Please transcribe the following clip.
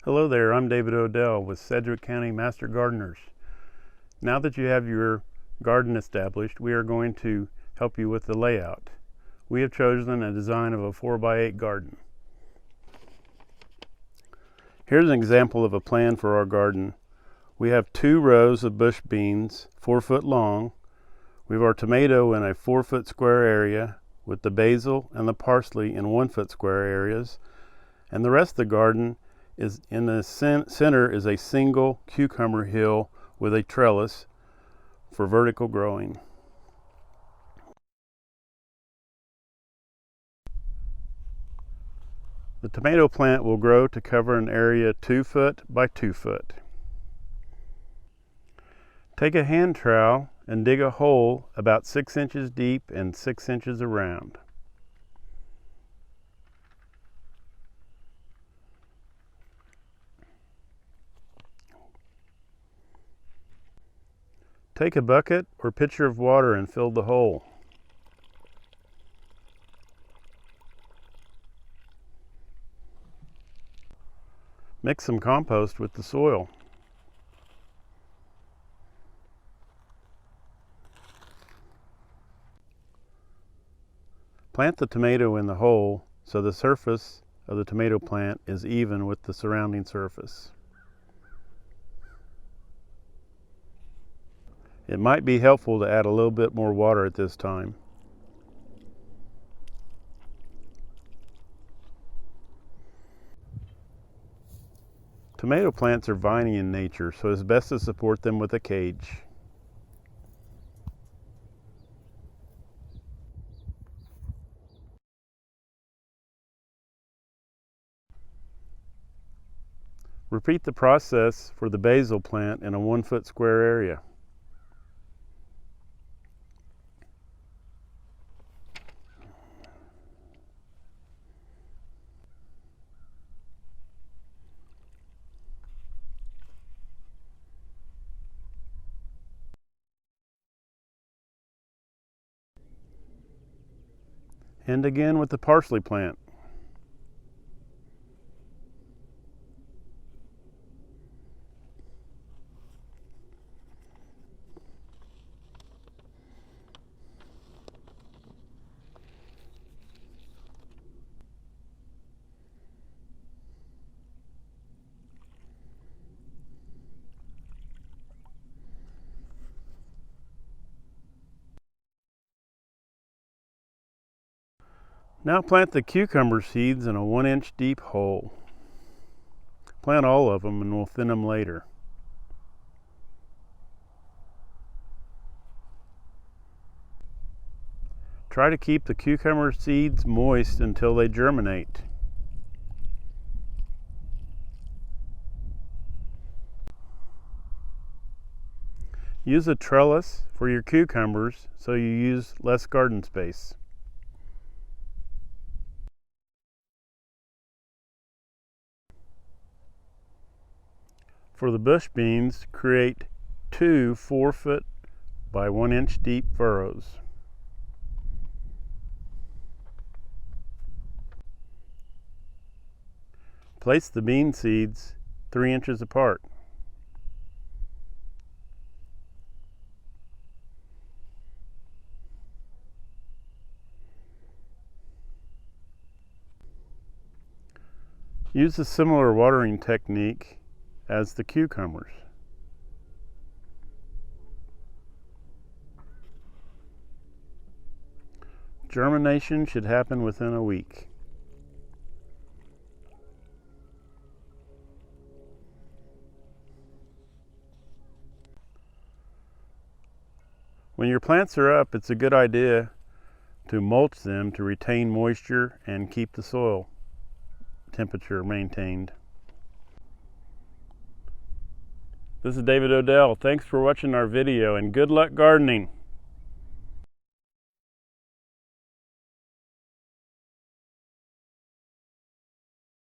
Hello there, I'm David Odell with Sedgwick County Master Gardeners. Now that you have your garden established, we are going to help you with the layout. We have chosen a design of a 4x8 garden. Here's an example of a plan for our garden. We have 2 rows of bush beans, 4 foot long. We have our tomato in a 4 foot square area with the basil and the parsley in 1 foot square areas. And the rest of the garden is in the center is a single cucumber hill with a trellis for vertical growing. The tomato plant will grow to cover an area 2 foot by 2 foot. Take a hand trowel and dig a hole about 6 inches deep and 6 inches around. Take a bucket or pitcher of water and fill the hole. Mix some compost with the soil. Plant the tomato in the hole so the surface of the tomato plant is even with the surrounding surface. It might be helpful to add a little bit more water at this time. Tomato plants are viney in nature, so it's best to support them with a cage. Repeat the process for the basil plant in a 1 foot square area. And again with the parsley plant. Now plant the cucumber seeds in a 1 inch deep hole. Plant all of them and we'll thin them later. Try to keep the cucumber seeds moist until they germinate. Use a trellis for your cucumbers so you use less garden space. For the bush beans, create 2 4 foot by 1 inch deep furrows. Place the bean seeds 3 inches apart. Use a similar watering technique as the cucumbers. Germination should happen within a week. When your plants are up, it's a good idea to mulch them to retain moisture and keep the soil temperature maintained. This is David Odell. Thanks for watching our video and good luck gardening.